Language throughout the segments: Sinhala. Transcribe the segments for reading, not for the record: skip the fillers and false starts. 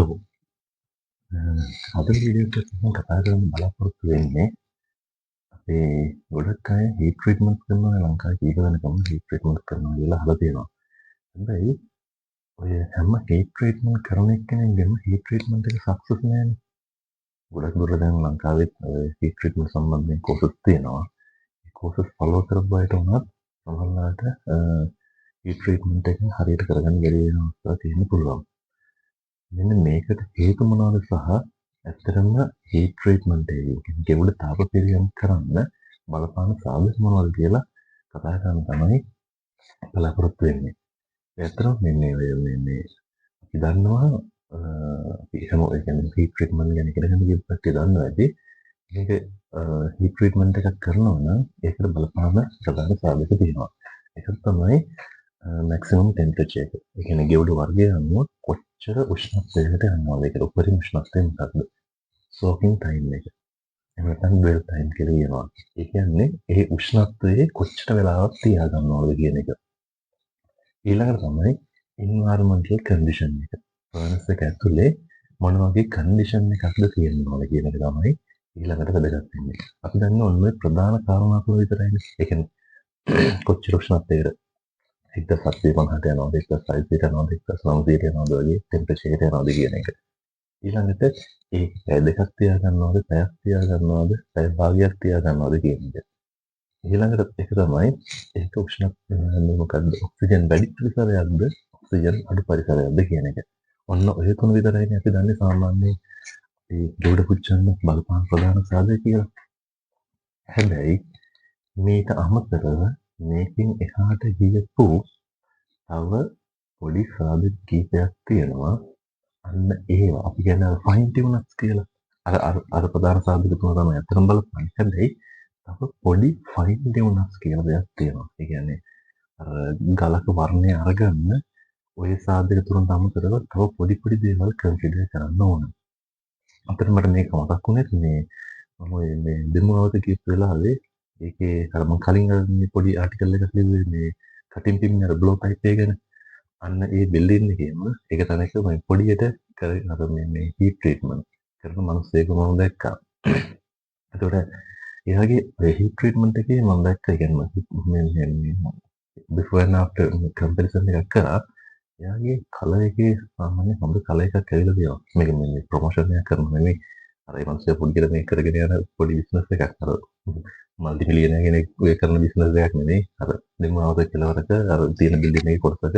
ඔව්. අද වීඩියෝ එකත් මම කතා කරන්න බලාපොරොත්තු වෙන්නේ අපේ ගොඩක් අය හීට් ට්‍රීට්මන්ට් කරනවා ලංකාවේ කීප දෙනෙක්ම හීට් ට්‍රීට්මන්ට් කරනවා කියලා අහලා තියෙනවා. හැබැයි ඔය හැම හීට් ට්‍රීට්මන්ට් කරන එක්කෙනෙක්ගේම හීට් ට්‍රීට්මන්ට් එක සක්සස් නෑනේ. ගොඩක් දුරට දැන් ලංකාවෙත් හීට් ට්‍රීට්මන්ට් සම්බන්ධයෙන් කෝසස් තියෙනවා. ඒ කෝසස් ෆලෝ කරපු අයට උනත් සමහරවිට හීට් ට්‍රීට්මන්ට් එක හරියට කරගන්න බැරි වෙන අවස්ථා තියෙන්න පුළුවන්. මෙන්න මේකට හේතු මොනවද සහ ඇත්තටම හීට් ට්‍රීට්මන්ට් එකකින් ගෙවුල තාප පිරියම් කරන්න බලපාන සාධක මොනවද කියලා කතා කරන්න තමයි බලාපොරොත්තු වෙන්නේ. ඇත්තටම මේ අපි දන්නවා අපි හැමෝම ඒ කියන්නේ හීට් ට්‍රීට්මන්ට් ගැන ඉගෙන ගන්න ගිය කට්ටිය දන්නවා ඇති. මේක හීට් ට්‍රීට්මන්ට් එකක් කරනවා නම් ඒකට බලපාන ප්‍රධාන සාධක තියෙනවා. ඒක තමයි මැක්සිමම් ටෙම්පරේචර් එක. ඒ කියන්නේ ගෙවුල වර්ගය අනුව කොච්චර උෂ්ණත්වයකට යනවාද ඒකට උපරිම උෂ්ණත්වය මොකක්ද? සෝකින් ටයිම් එක. එහෙම නැත්නම් ඩ්වෙල් ටයිම් කියලා කියනවා. ඒ කියන්නේ ඒ උෂ්ණත්වයේ කොච්චර වෙලාවක් තියා ගන්නවද කියන එක. ඊළඟට තමයි එන්වයරන්මන්ටල් කන්ඩිෂන් එක. ෆර්නස් එක ඇතුලේ මොන වගේ කන්ඩිෂන් එකක්ද තියෙනවද කියන එක තමයි ඊළඟට වැදගත් වෙන්නේ. අපි දන්න ඔන්න ඔය ප්‍රධාන කාරණා තුන විතරයිනේ. ඒ කියන්නේ කොච්චර උෂ්ණත්වයකට 1750ට යනවාද 1600ට යනවාද 1900ට යනවාද වගේ ටෙම්පරේචර් එකට යනවාද කියන එක. ඊළඟට ඒ පැය දෙකක් තියා ගන්නවද පැයක් තියා ගන්නවද පැය භාගයක් තියා ගන්නවද කියන එක. ඊළඟට එක තමයි ඒක උෂ්ණ මොකද්ද ඔක්සිජන් වැඩි පරිසරයක්ද ඔක්සිජන් අඩු පරිසරයක්ද කියන එක. ඔන්න ඔය තුන විතරයිනේ අපි දන්නේ සාමාන්‍යයෙන් ඒ ජෝඩ පුච්චන්න බලපාන ප්‍රධාන සාධක කියලා. හැබැයි මේක අමතරව මේකෙන් එහාට ගියපු තව පොඩි සාධක කීපයක් තියෙනවා. අන්න ඒවා අපි කියන්නේ ෆයින් ටියුනර්ස් කියලා. අර ප්‍රධාන සාධක තුන තමයි අතරම බලපාන්නේ. හැබැයි තව පොඩි ෆයින් ටියුනර්ස් කියලා දෙයක් තියෙනවා. ඒ කියන්නේ අර ගලක වර්ණය අරගන්න ඔය සාධක තුනට අමතරව තව පොඩි පොඩි දේවල් කන්සිඩර් කරන්න ඕන. අතන මට මේක මතක් වුණේ මම මේ දෙමුවවත කියපු වෙලාවේ ඒකේ අර මම කලින් මේ පොඩි ආටිකල් එකක් ලිව්වේ මේ කටින් පින් අර බ්ලෝ ටයිප් එක ගැන. අන්න ඒ බිල්ඩින් එකේම එක තැනක මම පොඩියට අර මේ හීට් ට්‍රීට්මන්ට් කරන මිනිස්සෙක් මම දැක්කා. එතකොට එයාගේ හීට් ට්‍රීට්මන්ට් එකේ මම දැක්කා කියන්නේ මේ before and after comparison එකක් කරා. එයාගේ කලර් එකේ සාමාන්‍ය හොඳ කලර් එකක් ඇවිල්ලා තියෙනවා. මේක මේ ප්‍රොමෝෂන් එකක් කරනවා නෙමෙයි. අර ඒ මිනිස්සු පොඩියට මේක කරගෙන යන පොඩි බිස්නස් එකක්. අර මල්ටි මිලියනර් කෙනෙක් ඔය කරන බිස්නස් එකක් නෙමෙයි. අර දෙමාවත කෙලවරක අර තියෙන බිල්ඩින් එකේ කොටසක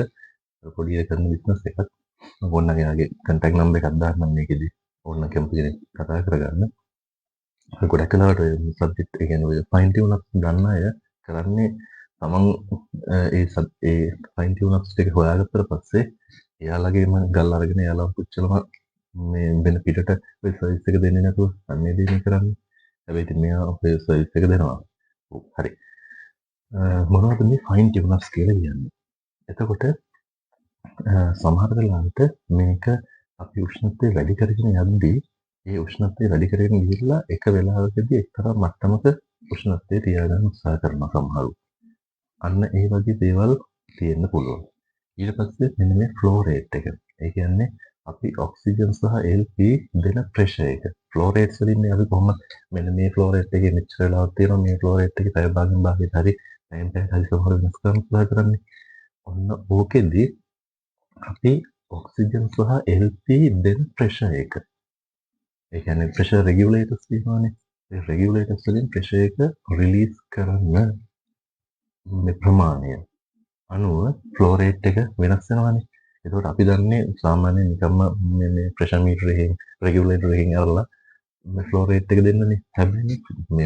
පොඩිය කරන බිස්නස් එකක්. ඕන්න එයාගේ කන්ටැක්ට් නම්බර් එකක් දාන්නම් මේකෙදි. ඕන්න කැමති කෙනෙක් කතා කරගන්න. ගොඩක් වෙලාවට ඔය සබ්ජෙක්ට් ඒ කියන්නේ ඔය ෆයින් ටියුනර්ස් ගන්න අය කරන්නේ තමන් ඒ ෆයින් ටියුනර්ස් ටික හොයාගත්තට පස්සේ එයාලගේම ගල් අරගෙන එයාලා පුච්චලම මේ වෙන පිටට ඔය සර්විස් එක දෙන්නේ නැතුව අන්නේ දෙන්නේ කරන්නේ. හැබැයි ඉතින් මෙයා ඔය සර්විස් එක දෙනවා. ඔව් හරි. මොනවද මේ ෆයින් ටියුනර්ස් කියලා කියන්නේ? එතකොට සමහර වෙලාවට මේක අපි උෂ්ණත්වය වැඩි කරගෙන යද්දී ඒ උෂ්ණත්වය වැඩි කරගෙන ගිහිල්ලා එක වෙලාවකදී එක්තරා මට්ටමක උෂ්ණත්වය තියාගන්න උත්සාහ කරනවා සමහරු. අන්න ඒ වගේ දේවල් තියෙන්න පුළුවන්. ඊට පස්සේ මෙන්න මේ ෆ්ලෝ රේට් එක. ඒ කියන්නේ අපි ඔක්සිජන් සහ LP දෙන ප්‍රෙෂර් එක. ෆ්ලෝ රේට්ස් වලින්නේ අපි කොහොමද මෙන්න මේ ෆ්ලෝ රේට් එකේ මෙච්චර වෙලාවක් තියෙනවා මේ ෆ්ලෝ රේට් එකේ පැය භාගෙන් භාගයට හරි පැයෙන් පැයට හරි සමහර වෙනස් කරන්න උත්සාහ කරන්නේ. ඔන්න ඕකෙදී අපි ඔක්සිජන් සහ LP දෙන ප්‍රෙෂර් එක. ඒ කියන්නේ ප්‍රෙෂර් රෙගියුලේටර්ස් තියෙනවානේ. ඒ රෙගියුලේටර්ස් වලින් ප්‍රෙෂර් එක රිලීස් කරන මේ ප්‍රමාණය අනුව ෆ්ලෝ රේට් එක වෙනස් වෙනවානේ. ඒකෝට අපි දන්නේ සාමාන්‍යයෙන් නිකම්ම මේ ප්‍රෙෂර් මීටර් එකෙන් රෙගියුලේටර් එකෙන් අරලා මේ ෆ්ලෝ රේට් එක දෙන්නනේ. හැබැයි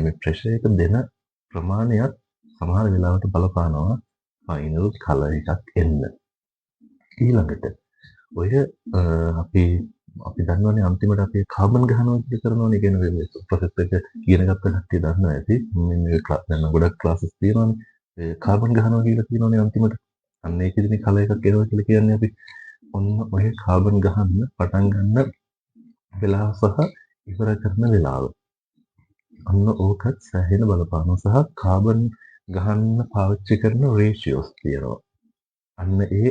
මේ ප්‍රෙෂර් එක දෙන ප්‍රමාණයත් සමහර වෙලාවට බලපානවා ෆයිනල් කලර් එකක් එන්න. ඊළඟට ඔය අපි දන්නවනේ අන්තිමට අපි කාබන් ගහනවා කියලා කරනවනේ කියන මේ ප්‍රොසෙස් එක ඉගෙන ගත්ත කට්ටිය දන්නවා ඇති. මේ දැන් ගොඩක් ක්ලාසස් තියෙනවානේ. ඒ කාබන් ගහනවා කියලා කියනවනේ අන්තිමට. අන්න ඒකෙදිනේ කල එකක් එනවා කියලා කියන්නේ අපි. ඔන්න ඔය කාබන් ගහන්න පටන් ගන්න වෙලාව සහ ඉවර කරන වෙලාව. අන්න ඕකත් සෑහෙන බලපානවා සහ කාබන් ගහන්න පාවිච්චි කරන රේෂියෝස් තියෙනවා. අන්න ඒ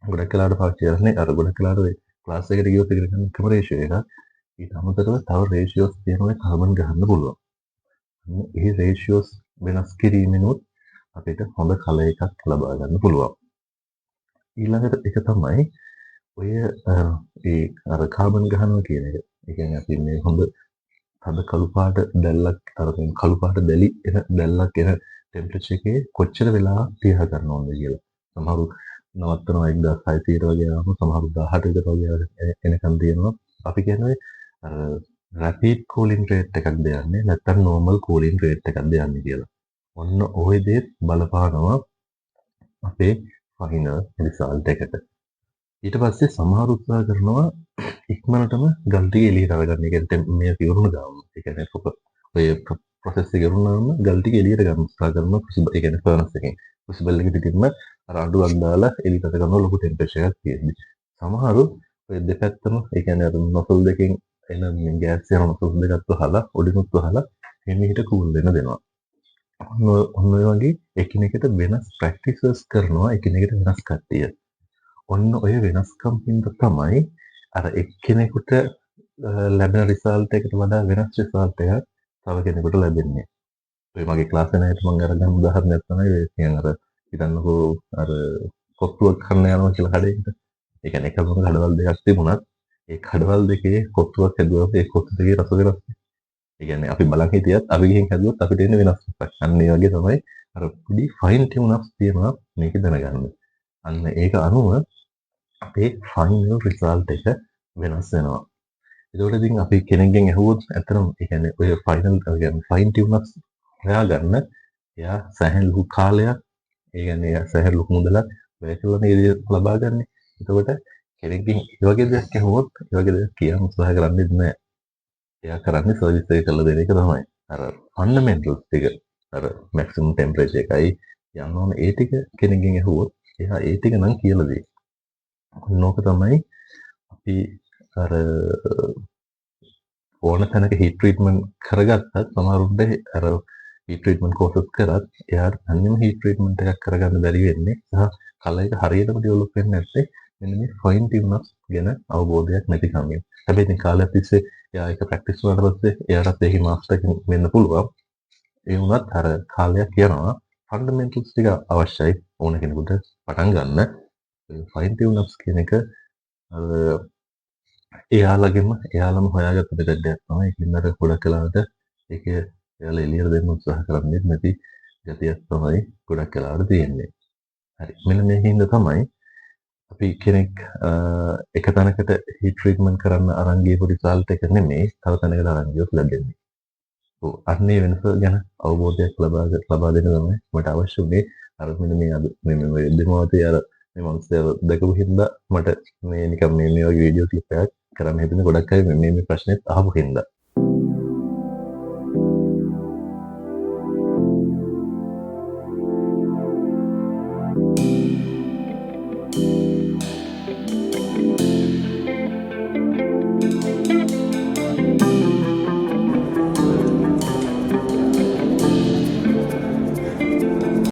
ගොඩක් වෙලාවට පාවිච්චි කරන්නේ අර ගොඩක් වෙලාවට ක්ලාස් එකට ගියොත් ඉගෙන ගන්න එකම රේෂියෝ එක. ඊට අමතරව තව රේෂියෝස් තියෙනවා කාබන් ගහන්න පුළුවන්. ඒ රේෂියෝස් වෙනස් කිරීමෙනුත් අපිට හොඳ කල එකක් ලබා ගන්න පුළුවන්. ඊළඟට එක තමයි ඔය ඒ අර කාබන් ගහනවා කියන එක. ඒ කියන්නේ අපි මේ හොඳ තද කළු පාට දැල්ලක් අර කළු පාට දැලි එන දැල්ලක් එන ටෙම්පරේචර් එකේ කොච්චර වෙලා තියා ගන්න ඕනද කියලා. සමහරු නවත්තනවා 1600 වගේ ආවම සමහරු 18 විතර වගේ එනකන් තියෙනවා. අපි කියන්නේ අර රැපිඩ් කූලින් රේට් එකක් දෙන්නේ නැත්නම් නෝමල් කූලින් රේට් එකක් දෙන්නේ කියලා. ඔන්න ওই දේ බලපානවා අපේ ෆයිනල් රිසල්ට් එකට. ඊට පස්සේ සමහර උත්සාහ කරනවා ඉක්මනටම ගල් ටික එළියට අරගන්න. ඒ කියන්නේ මේ ඉවරුන ගාම. ඒ කියන්නේ ඔය ප්‍රොසෙස් එක ඉවරුනම ගල් ටික එළියට ගන්න උත්සාහ කරනවා. ඒ කියන්නේ ෆර්නස් එකෙන්. ක්‍රුසිබල් එකේ පිටින්ම අර අඩුවක් දාලා එළියට අර ගන්නවා ලොකු ටෙම්පරේචර් එකක් තියෙද්දි. සමහරු ඔය දෙපැත්තම ඒ කියන්නේ අර නොසල් දෙකෙන් එන ගෑස් යන නොසල් දෙකත් වහලා උඩිනුත් වහලා එමෙහිට කූල් වෙන දෙනවා. ඔන්න ඔය වගේ එකිනෙකට වෙනස් ප්‍රැක්ටිසස් කරනවා එකිනෙකට වෙනස් කට්ටිය. ඔන්න ඔය වෙනස්කම් හින්දා තමයි අර එක්කෙනෙකුට ලැබෙන රිසල්ට් එකට වඩා වෙනස් රිසල්ට් එකක් තව කෙනෙකුට ලැබෙන්නේ. ඔය මගේ ක්ලාස් එකේ නේද මම අරගෙන උදාහරණයක් තමයි ඔය කියන්නේ අර හිතන්නකෝ අර කොත්තුවක් කන්න යනවා කියලා කඩේකට. ඒ කියන්නේ එකම කඩවල් දෙකක් තිබුණත් ඒ කඩවල් දෙකේ කොත්තුවක් හැදුවම ඒ කොත්තු දෙකේ රස වෙනස්. ඒ කියන්නේ අපි බලන් හිටියත් අපි ගිහින් හැදුවොත් අපිට එන්නේ වෙනස් එකක්. අන්න ඒ වගේ තමයි අර පොඩි ෆයින් ටියුනක්ස් තියෙනවා මේක දැනගන්න. අන්න ඒක අනුව අපේ ෆයිනල් රිසල්ට් එක වෙනස් වෙනවා. ඒකෝට ඉතින් අපි කෙනෙක්ගෙන් ඇහුවොත් ඇත්තටම ඒ කියන්නේ ඔය ෆයිනල් කියන්නේ ෆයින් ටියුනක්ස් හොයාගන්න එයා සෑහෙන ලොකු කාලයක් ඒ කියන්නේ එයා සෑහෙන ලොකු මුදලක් වැය කරලා නේද ලබා ගන්න. එතකොට කෙනෙක්ගෙන් ඒ වගේ දෙයක් ඇහුවොත් ඒ වගේ දෙයක් කියන්න උත්සාහ කරන්නේ නැහැ. එයා කරන්නේ සර්විස් එක කරලා දෙන එක තමයි. අර ෆන්ඩමෙන්ටල්ස් ටික අර මැක්සිමම් ටෙම්පරේචර් එකයි යන්න ඕන ඒ ටික කෙනෙක්ගෙන් ඇහුවොත් එයා ඒ ටික නම් කියලා දෙයි. ඕක තමයි අපි අර ඕන තැනක හීට් ට්‍රීට්මන්ට් කරගත්තත් සමහරුන්ට අර හීට් ට්‍රීට්මන්ට් කෝසස් කරත් එයාට අන්තිම හීට් ට්‍රීට්මන්ට් එකක් කරගන්න බැරි වෙන්නේ සහ කල එක හරියටම ඩෙවලොප් වෙන්නේ නැත්තේ මෙන්න මේ ෆයින් ටියුනක්ස් ගැන අවබෝධයක් නැති කමින්. හැබැයි ඉතින් කාලයක් තිස්සේ එයා ඒක ප්‍රැක්ටිස් වුණාට පස්සේ එයාටත් ඒකේ මාස්ටර් කෙනෙක් වෙන්න පුළුවන්. ඒ වුණත් අර කාලයක් යනවා ෆන්ඩමෙන්ටල්ස් ටික අවශ්‍යයි ඕන කෙනෙකුට පටන් ගන්න. ෆයින් ටියුනක්ස් කියන එක එයාලම හොයාගත්ත දෙයක් තමයි. ඒකින් අර ගොඩක් වෙලාවට ඒක එයාලා එළියට දෙන්න උත්සාහ කරන්නේ නැති ගතියක් තමයි ගොඩක් වෙලාවට තියෙන්නේ. හරි. මෙන්න මේ හින්දා තමයි අපි කෙනෙක් එක තැනකට හීට් ට්‍රීට්මන්ට් කරන්න අරන් ගියපු රිසල්ට් එක නෙමෙයි තව තැනකට අරන් ගියොත් ලැබෙන්නේ. ඔව් අන්නේ වෙනස ගැන අවබෝධයක් ලබා දෙන්න තමයි මට අවශ්‍ය වුණේ. අර මෙන්න මේ අද මේ දෙමාවතේ අර මේ මනුස්සයව දැකපු හින්දා මට මේ නිකන් මේ වගේ වීඩියෝ ක්ලිප් එකක් කරන්න හිතුනේ ගොඩක් අය මේ ප්‍රශ්නෙත් අහපු හින්දා.